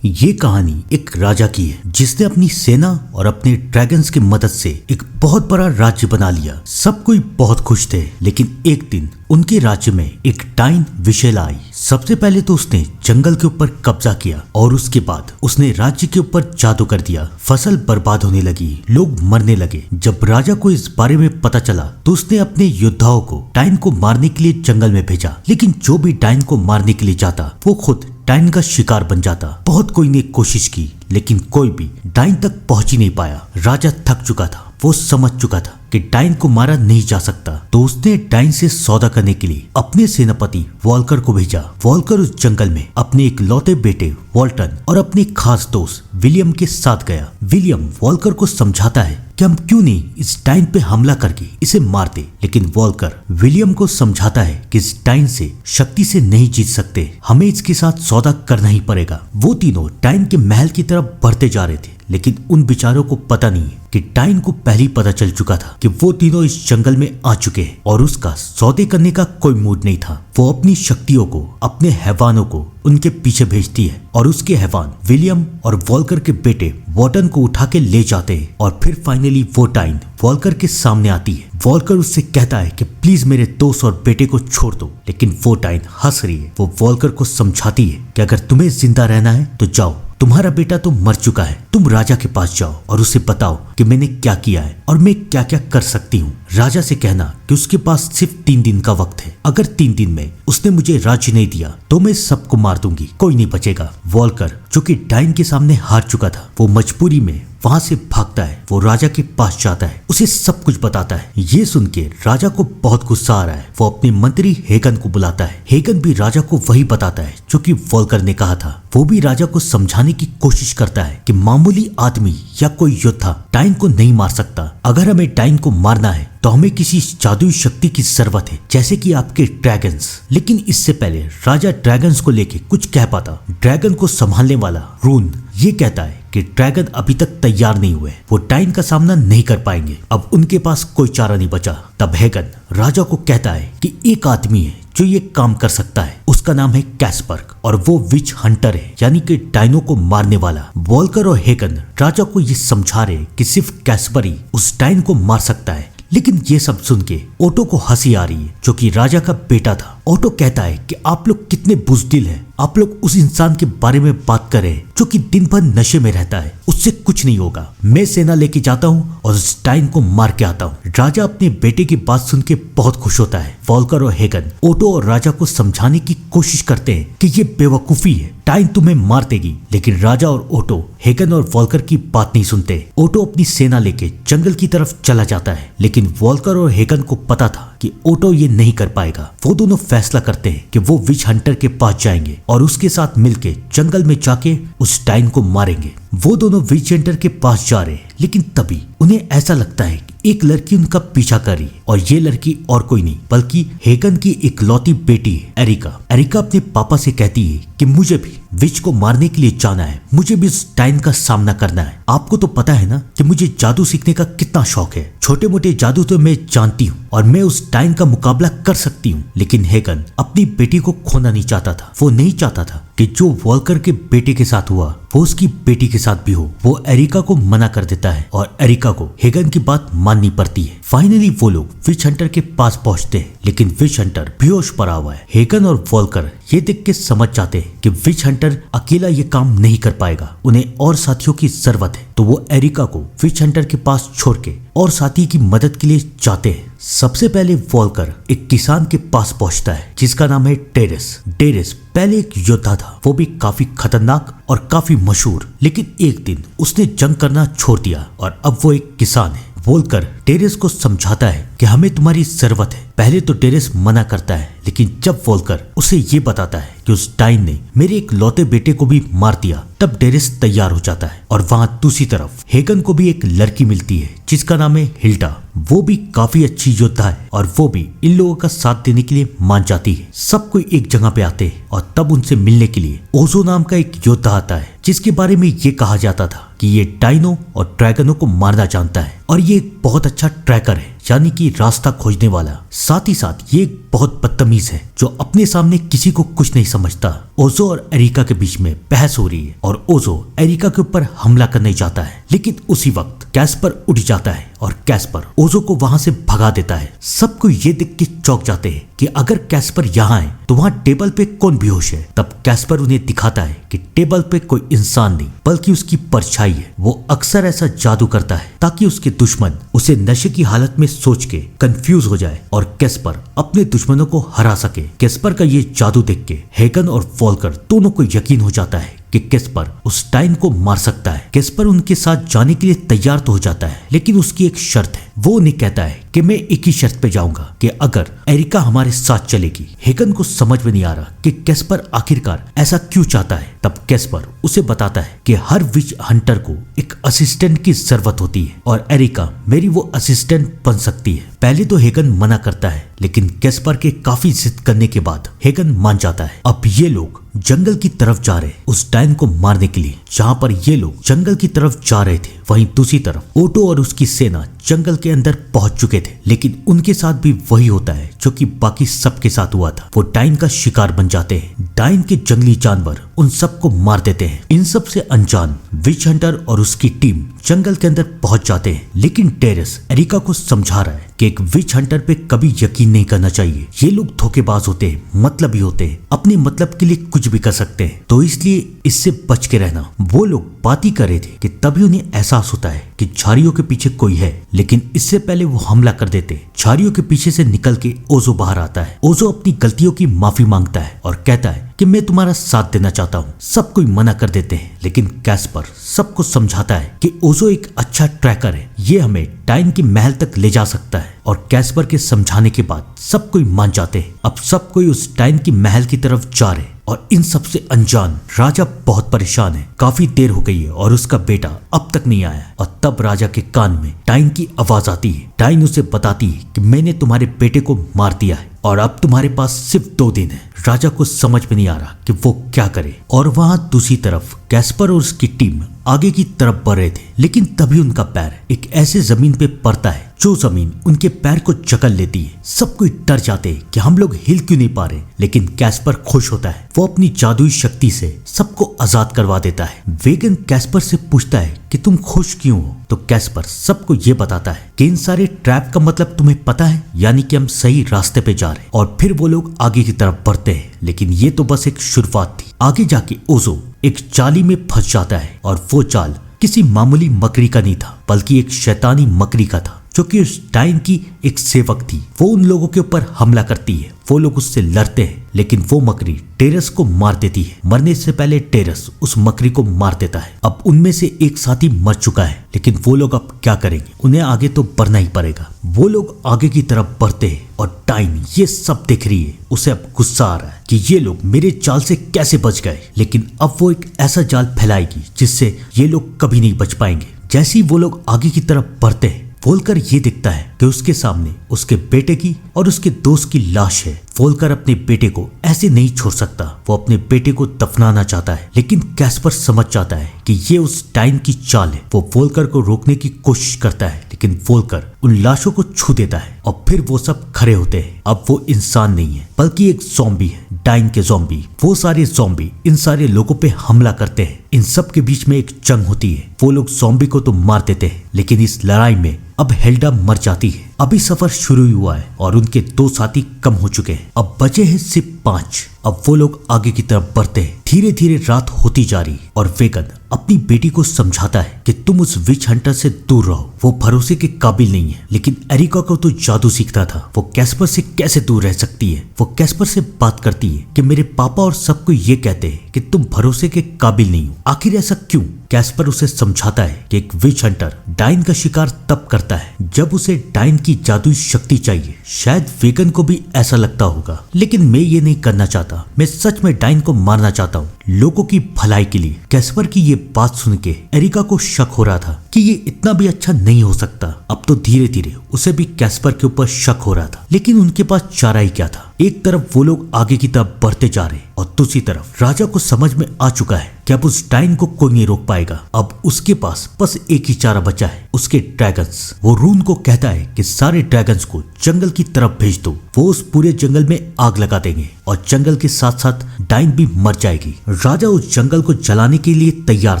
ये कहानी एक राजा की है जिसने अपनी सेना और अपने ड्रैगन्स की मदद से एक बहुत बड़ा राज्य बना लिया। सब कोई बहुत खुश थे, लेकिन एक दिन उनके राज्य में एक डाइन विशेला आई। सबसे पहले तो उसने जंगल के ऊपर कब्जा किया और उसके बाद उसने राज्य के ऊपर जादू कर दिया। फसल बर्बाद होने लगी, लोग मरने लगे। जब राजा को इस बारे में पता चला तो उसने अपने योद्धाओं को डाइन को मारने के लिए जंगल में भेजा, लेकिन जो भी डाइन को मारने के लिए जाता वो खुद डाइन का शिकार बन जाता। बहुत कोई ने कोशिश की, लेकिन कोई भी डाइन तक पहुंच ही नहीं पाया। राजा थक चुका था, वो समझ चुका था कि डाइन को मारा नहीं जा सकता, तो उसने डाइन से सौदा करने के लिए अपने सेनापति वॉल्कर को भेजा। वॉल्कर उस जंगल में अपने इकलौते बेटे वॉल्टन और अपने खास दोस्त विलियम के साथ गया। विलियम वॉल्कर को समझाता है कि हम क्यों नहीं इस डाइन पे हमला करके इसे मारते, लेकिन वॉल्कर विलियम को समझाता है कि इस डाइन से शक्ति से नहीं जीत सकते, हमें इसके साथ सौदा करना ही पड़ेगा। वो तीनों डाइन के महल की तरफ बढ़ते जा रहे थे, लेकिन उन बेचारों को पता नहीं है कि डाइन को पहले ही पता चल चुका था कि वो तीनों इस जंगल में आ चुके हैं और उसका सौदे करने का कोई मूड नहीं था। वो अपनी शक्तियों को, अपने हैवानों को उनके पीछे भेजती है और उसके हैवान विलियम और वॉल्कर के बेटे वॉर्टन को उठा के ले जाते हैं और फिर फाइनली वो डाइन वॉल्कर के सामने आती है। वॉल्कर उससे कहता है कि प्लीज मेरे दोस्त और बेटे को छोड़ दो, लेकिन वो डाइन हंस रही है। वो वॉल्कर को समझाती है कि अगर तुम्हें जिंदा रहना है तो जाओ, तुम्हारा बेटा तो मर चुका है, तुम राजा के पास जाओ और उसे बताओ कि मैंने क्या किया है और मैं क्या क्या कर सकती हूँ। राजा से कहना कि उसके पास सिर्फ 3 दिन का वक्त है, अगर 3 दिन में उसने मुझे राज्य नहीं दिया तो मैं सबको मार दूंगी, कोई नहीं बचेगा। वॉल्कर जो कि डाइन के सामने हार चुका था, वो मजबूरी में वहां से भागता है। वो राजा के पास जाता है, उसे सब कुछ बताता है। ये सुन के राजा को बहुत गुस्सा आ रहा है। वो अपने मंत्री हेगन को बुलाता है। हेगन भी राजा को वही बताता है जो कि वॉल्कर ने कहा था। वो भी राजा को समझाने की कोशिश करता है कि मामूली आदमी या कोई योद्धा डाइन को नहीं मार सकता। अगर हमें डाइन को मारना है तो हमें किसी जादुई शक्ति की जरूरत है, जैसे कि आपके ड्रैगन्स। लेकिन इससे पहले राजा ड्रैगन्स को लेके कुछ कह पाता, ड्रैगन को संभालने वाला रून ये कहता है कि ड्रैगन अभी तक तैयार नहीं हुए, वो डाइन का सामना नहीं कर पाएंगे। अब उनके पास कोई चारा नहीं बचा। तब हेगन राजा को कहता है कि एक आदमी है जो ये काम कर सकता है, उसका नाम है कैस्पर्ग और वो विच हंटर है, यानी कि डाइनों को मारने वाला। वॉल्कर और हेगन राजा को ये समझा रहे कि सिर्फ कैस्पर ही उस डाइन को मार सकता है। लेकिन ये सब सुन के ओटो को हंसी आ रही है, जो कि राजा का बेटा था। ओटो कहता है कि आप लोग कितने बुज़दिल हैं, आप लोग उस इंसान के बारे में बात कर रहे हैं जो कि दिन भर नशे में रहता है, उससे कुछ नहीं होगा। मैं सेना लेके जाता हूँ और उस डाइन को मार के आता हूँ। राजा अपने बेटे की बात सुन के बहुत खुश होता है। वॉल्कर और हेगन ओटो और राजा को समझाने की कोशिश करते हैं कि ये बेवकूफी है, डाइन तुम्हें मार देगी, लेकिन राजा और ओटो हेगन और वॉल्कर की बात नहीं सुनते। ओटो अपनी सेना लेके जंगल की तरफ चला जाता है, लेकिन वॉल्कर और हेगन को पता था कि ओटो ये नहीं कर पाएगा। वो दोनों फैसला करते हैं कि वो विच हंटर के पास जाएंगे और उसके साथ मिलके जंगल में जाके उस डाइन को मारेंगे। वो दोनों विच हंटर के पास जा रहे हैं, लेकिन तभी उन्हें ऐसा लगता है कि एक लड़की उनका पीछा कर रही है और ये लड़की और कोई नहीं बल्कि हेगन की इकलौती बेटी है, एरिका। एरिका अपने पापा से कहती है कि मुझे भी विच को मारने के लिए जाना है, मुझे भी उस डाइन का सामना करना है। आपको तो पता है ना कि मुझे जादू सीखने का कितना शौक है, छोटे मोटे जादू तो मैं जानती हूँ और मैं उस डाइन का मुकाबला कर सकती हूँ। लेकिन हेगन अपनी बेटी को खोना नहीं चाहता था। वो नहीं चाहता था कि जो वॉल्कर के बेटे के साथ हुआ वो उसकी बेटी के साथ भी हो। वो एरिका को मना कर देता है और एरिका को हेगन की बात माननी पड़ती है। फाइनली वो लोग विच हंटर के पास पहुंचते हैं, लेकिन विच हंटर बेहोश पड़ा हुआ है। हेगन और वॉल्कर ये देख के समझ जाते हैं कि विच हंटर अकेला ये काम नहीं कर पाएगा, उन्हें और साथियों की जरूरत है। तो वो एरिका को विच हंटर के पास छोड़ के और साथी की मदद के लिए जाते हैं। सबसे पहले वॉल्कर एक किसान के पास पहुंचता है जिसका नाम है डेरेस। डेरेस पहले एक योद्धा था, वो भी काफी खतरनाक और काफी मशहूर, लेकिन एक दिन उसने जंग करना छोड़ दिया और अब वो एक किसान है। वॉल्कर डेरेस को समझाता है कि हमें तुम्हारी जरूरत है। पहले तो डेरेस मना करता है, लेकिन जब वॉल्कर उसे ये बताता है कि उस डाइन ने मेरे एक लौते बेटे को भी मार दिया, तब डेरेस तैयार हो जाता है। और वहाँ दूसरी तरफ हेगन को भी एक लड़की मिलती है जिसका नाम है हिल्डा। वो भी काफी अच्छी योद्धा है और वो भी इन लोगों का साथ देने के लिए मान जाती है। सब कोई एक जगह पे आते हैं और तब उनसे मिलने के लिए ओजो नाम का एक योद्धा आता है, जिसके बारे में ये कहा जाता था कि ये डायनो और ड्रैगनों को मारना जानता है और ये एक बहुत अच्छा ट्रैकर है, यानी कि रास्ता खोजने वाला। साथ ही साथ ये एक बहुत बदतमीज है जो अपने सामने किसी को कुछ नहीं समझता। ओजो और एरिका के बीच में बहस हो रही है और ओजो एरिका के ऊपर हमला करने जाता है, लेकिन उसी वक्त कैस्पर उठ जाता है और कैस्पर ओजो को वहां से भगा देता है। सबको ये देख के चौंक जाते हैं कि अगर कैस्पर यहाँ है तो वहाँ टेबल पे कौन बेहोश है। तब कैस्पर उन्हें दिखाता है कि टेबल पे कोई इंसान नहीं बल्कि उसकी परछाई है। वो अक्सर ऐसा जादू करता है ताकि उसके दुश्मन उसे नशे की हालत में सोच के कंफ्यूज हो जाए और कैस्पर अपने दुश्मनों को हरा सके। कैस्पर का ये जादू देख के हेगन और वोल्कर दोनों को यकीन हो जाता है कि कैस्पर उस टाइन को मार सकता है। कैस्पर उनके साथ जाने के लिए तैयार तो हो जाता है, लेकिन उसकी एक शर्त है। वो उन्हें कहता है कि मैं एक ही शर्त पे जाऊंगा कि अगर एरिका हमारे साथ चलेगी। हेगन को समझ में नहीं आ रहा कि कैस्पर आखिरकार ऐसा क्यों चाहता है। तब कैस्पर उसे बताता है कि हर विच हंटर को एक असिस्टेंट की जरूरत होती है और एरिका मेरी वो असिस्टेंट बन सकती है। पहले तो हेगन मना करता है, लेकिन कैस्पर के काफी जिद करने के बाद हेगन मान जाता है। अब ये लोग जंगल की तरफ जा रहे उस डायन को मारने के लिए। जहाँ पर ये लोग जंगल की तरफ जा रहे थे, वहीं दूसरी तरफ ओटो और उसकी सेना जंगल के अंदर पहुंच चुके थे, लेकिन उनके साथ भी वही होता है जो कि बाकी सबके साथ हुआ था। वो डायन का शिकार बन जाते हैं। डायन के जंगली जानवर उन सबको मार देते हैं। इन सब से अनजान विच हंटर और उसकी टीम जंगल के अंदर पहुंच जाते हैं, लेकिन टेरेस एरिका को समझा रहा है कि एक विच हंटर पे कभी यकीन नहीं करना चाहिए। ये लोग धोखेबाज होते हैं, मतलबी होते हैं, अपने मतलब के लिए कुछ भी कर सकते हैं, तो इसलिए इससे बच के रहना। वो लोग बात ही कर रहे थे कि तभी उन्हें एहसास होता है कि झाड़ियों के पीछे कोई है, लेकिन इससे पहले वो हमला कर देते। झाड़ियों के पीछे से निकल के ओजो बाहर आता है। ओजो अपनी गलतियों की माफी मांगता है और कहता है कि मैं तुम्हारा साथ देना चाहता हूँ। सब कोई मना कर देते हैं, लेकिन कैस्पर सबको समझाता है कि ओजो एक अच्छा ट्रैकर है, ये हमें डायन के महल तक ले जा सकता है। और कैस्पर के समझाने के बाद सब कोई मान जाते हैं। अब सब कोई उस डायन की महल की तरफ जा रहे और इन सबसे अनजान राजा बहुत परेशान है। काफी देर हो गई है और उसका बेटा अब तक नहीं आया। और तब राजा के कान में डायन की आवाज आती है। डायन उसे बताती है कि मैंने तुम्हारे बेटे को मार दिया है और अब तुम्हारे पास सिर्फ 2 दिन है। राजा को समझ में नहीं आ रहा कि वो क्या करे। और वहां दूसरी तरफ कैस्पर और उसकी टीम आगे की तरफ बढ़ रहे थे, लेकिन तभी उनका पैर एक ऐसे जमीन पे पड़ता है जो जमीन उनके पैर को जकड़ लेती है। सब कोई डर जाते हैं कि हम लोग हिल क्यों नहीं पा रहे, लेकिन कैस्पर खुश होता है। वो अपनी जादुई शक्ति से सबको आजाद करवा देता है। वेगन कैस्पर से पूछता है कि तुम खुश क्यों हो, तो कैस्पर सबको ये बताता है कि इन सारे ट्रैप का मतलब तुम्हें पता है, यानी कि हम सही रास्ते पे जा रहे हैं। और फिर वो लोग आगे की तरफ बढ़ते हैं, लेकिन ये तो बस एक शुरुआत थी। आगे जाके ओजो एक जाली में फंस जाता है और वो जाल किसी मामूली मकड़ी का नहीं था, बल्कि एक शैतानी मकड़ी का था जो कि उस डायन की एक सेवक थी। वो उन लोगों के ऊपर हमला करती है। वो लोग उससे लड़ते हैं, लेकिन वो मकड़ी टेरेस को मार देती है। मरने से पहले टेरेस उस मकड़ी को मार देता है। अब उनमें से एक साथी मर चुका है, लेकिन वो लोग अब क्या करेंगे, उन्हें आगे तो बढ़ना ही पड़ेगा। वो लोग आगे की तरफ बढ़ते हैं और डायन ये सब देख रही है। उसे अब गुस्सा आ रहा है कि ये लोग मेरे जाल से कैसे बच गए, लेकिन अब वो एक ऐसा जाल फैलाएगी जिससे ये लोग कभी नहीं बच पाएंगे। जैसे ही वो लोग आगे की तरफ बढ़ते हैं, वोल्कर ये दिखता है कि उसके सामने उसके बेटे की और उसके दोस्त की लाश है। वोल्कर अपने बेटे को ऐसे नहीं छोड़ सकता। वो अपने बेटे को दफनाना चाहता है, लेकिन कैस्पर समझ जाता है कि ये उस डायन की चाल है। वो वोल्कर को रोकने की कोशिश करता है, लेकिन वोल्कर उन लाशों को छू देता है और फिर वो सब खड़े होते हैं। अब वो इंसान नहीं है, बल्कि एक ज़ॉम्बी है, डायन के ज़ॉम्बी। वो सारे ज़ॉम्बी इन सारे लोगों पे हमला करते हैं। इन सब के बीच में एक जंग होती है। वो लोग ज़ॉम्बी को तो मार देते हैं, लेकिन इस लड़ाई में अब हेल्डा मर जाती है। अभी सफर शुरू ही हुआ है और उनके 2 साथी कम हो चुके हैं। अब बचे हैं सिर्फ 5। अब वो लोग आगे की तरफ बढ़ते हैं। धीरे धीरे रात होती जा रही और वेगन अपनी बेटी को समझाता है कि तुम उस विच हंटर से दूर रहो, वो भरोसे के काबिल नहीं है। लेकिन एरिका को तो जादू सीखता था, वो कैस्पर से कैसे दूर रह सकती है। वो कैस्पर से बात करती है कि मेरे पापा और सबको ये कहते हैं कि तुम भरोसे के काबिल नहीं हो, आखिर ऐसा क्यों। कैस्पर उसे समझाता है कि एक विच हंटर डायन का शिकार तब करता है जब उसे डायन की जादुई शक्ति चाहिए। शायद वेगन को भी ऐसा लगता होगा, लेकिन मैं ये नहीं करना चाहता। मैं सच में डायन को मारना चाहता हूँ, लोगों की भलाई के लिए। कैस्पर की ये बात सुन के एरिका को शक हो रहा था कि ये इतना भी अच्छा नहीं हो सकता। अब तो धीरे धीरे उसे भी कैस्पर के ऊपर शक हो रहा था, लेकिन उनके पास चारा ही क्या था। एक तरफ वो लोग आगे की तरफ बढ़ते जा रहे और दूसरी तरफ राजा को समझ में आ चुका है कि अब उस डाइन को कोई नहीं रोक पाएगा। अब उसके पास बस एक ही चारा बचा है, उसके ड्रैगन्स। वो रून को कहता है कि सारे ड्रैगन्स को जंगल की तरफ भेज दो। वो उस पूरे जंगल में आग लगा देंगे और जंगल के साथ साथ डाइन भी मर जाएगी। राजा उस जंगल को जलाने के लिए तैयार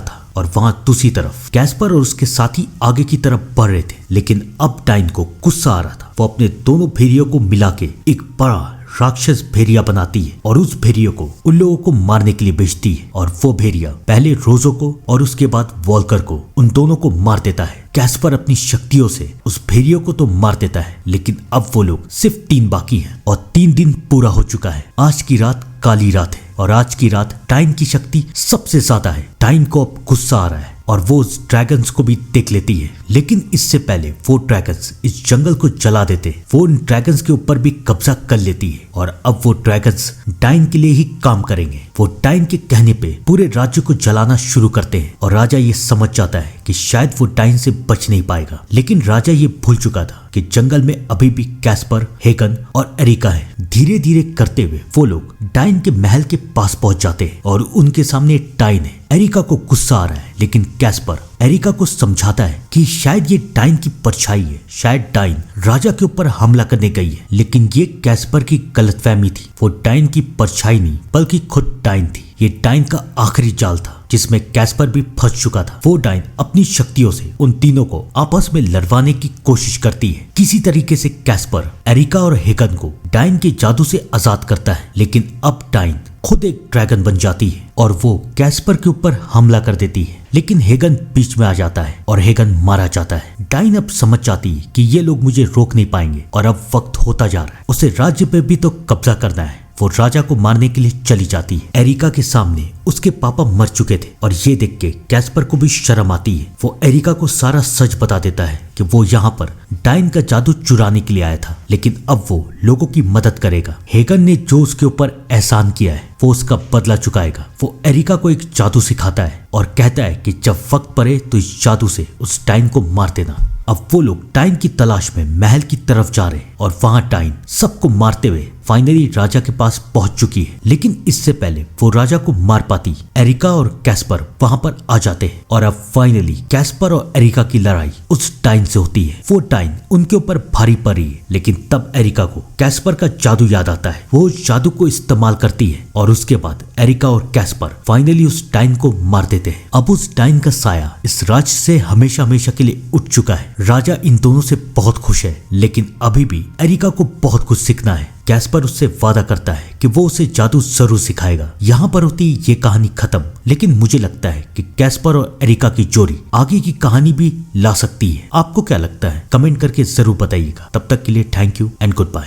था और वहां दूसरी तरफ कैस्पर और उसके साथी आगे की तरफ बढ़ रहे थे, लेकिन अब डाइन को गुस्सा आ रहा था। वो अपने दोनों भेड़ियों को मिला के एक बड़ा राक्षस भेड़िया बनाती है और उस भेड़ियों को उन लोगों को मारने के लिए भेजती है। और वो भेड़िया पहले रोजो को और उसके बाद वॉल्कर को, उन दोनों को मार देता है। कैस्पर अपनी शक्तियों से उस भेड़ियों को तो मार देता है, लेकिन अब वो लोग सिर्फ 3 बाकी हैं और 3 दिन पूरा हो चुका है। आज की रात काली रात है और आज की रात डाइन की शक्ति सबसे ज्यादा है। डाइन को अब गुस्सा आ रहा है और वो उस ड्रैगन्स को भी देख लेती है, लेकिन इससे पहले वो ड्रैगन्स इस जंगल को जला देते। वो उन ड्रैगन्स के ऊपर भी कब्जा कर लेती है और अब वो ड्रैगन्स डाइन के लिए ही काम करेंगे। वो डाइन के कहने पे पूरे राज्य को जलाना शुरू करते हैं और राजा ये समझ जाता है कि शायद वो डाइन से बच नहीं पाएगा। लेकिन राजा ये भूल चुका था कि जंगल में अभी भी कैस्पर, हेगन और एरिका है। धीरे धीरे करते हुए वो लोग डाइन के महल के पास पहुंच जाते हैं और उनके सामने डाइन है। एरिका को गुस्सा आ रहा है, लेकिन कैस्पर एरिका को समझाता है कि शायद ये डाइन की परछाई है, शायद डाइन राजा के ऊपर हमला करने गई है। लेकिन ये कैस्पर की गलतफहमी थी। वो डाइन की परछाई नहीं बल्कि खुद डाइन थी। ये डाइन का आखिरी जाल था जिसमें कैस्पर भी फंस चुका था। वो डाइन अपनी शक्तियों से उन तीनों को आपस में लड़वाने की कोशिश करती है। किसी तरीके से कैस्पर एरिका और हेगन को डाइन के जादू से आजाद करता है, लेकिन अब डाइन खुद एक ड्रैगन बन जाती है और वो कैस्पर के ऊपर हमला कर देती है। लेकिन हेगन बीच में आ जाता है और हेगन मारा जाता है। डाइन अब समझ जाती है कि ये लोग मुझे रोक नहीं पाएंगे और अब वक्त होता जा रहा है, उसे राज्य पे भी तो कब्जा करना है। वो राजा को मारने के लिए चली जाती है। एरिका के सामने उसके पापा मर चुके थे और ये देख के कैस्पर को भी शर्म आती है। वो एरिका को सारा सच बता देता है कि वो यहाँ पर डाइन का जादू चुराने के लिए आया था, लेकिन अब वो लोगों की मदद करेगा। हेगन ने जो उसके ऊपर एहसान किया है वो उसका बदला चुकाएगा। वो एरिका को एक जादू सिखाता है और कहता है कि जब वक्त पड़े तो इस जादू से उस डाइन को मार देना। अब वो लोग डाइन की तलाश में महल की तरफ जा रहे हैं और वहां डाइन सबको मारते हुए फाइनली राजा के पास पहुंच चुकी है। लेकिन इससे पहले वो राजा को मार पाती एरिका और कैस्पर वहां पर आ जाते हैं और अब फाइनली कैस्पर और एरिका की लड़ाई उस डाइन से होती है। वो डाइन उनके ऊपर भारी पड़ी है, लेकिन तब एरिका को कैस्पर का जादू याद आता है। वो उस जादू को इस्तेमाल करती है और उसके बाद एरिका और कैस्पर फाइनली उस डाइन को मार देते हैं। अब उस डाइन का साया इस राज्य से हमेशा हमेशा के लिए उठ चुका है। राजा इन दोनों से बहुत खुश है, लेकिन अभी भी एरिका को बहुत कुछ सीखना है। कैस्पर उससे वादा करता है कि वो उसे जादू जरूर सिखाएगा। यहाँ पर होती ये कहानी खत्म, लेकिन मुझे लगता है कि कैस्पर और एरिका की जोड़ी आगे की कहानी भी ला सकती है। आपको क्या लगता है? कमेंट करके जरूर बताइएगा। तब तक के लिए thank you and good bye.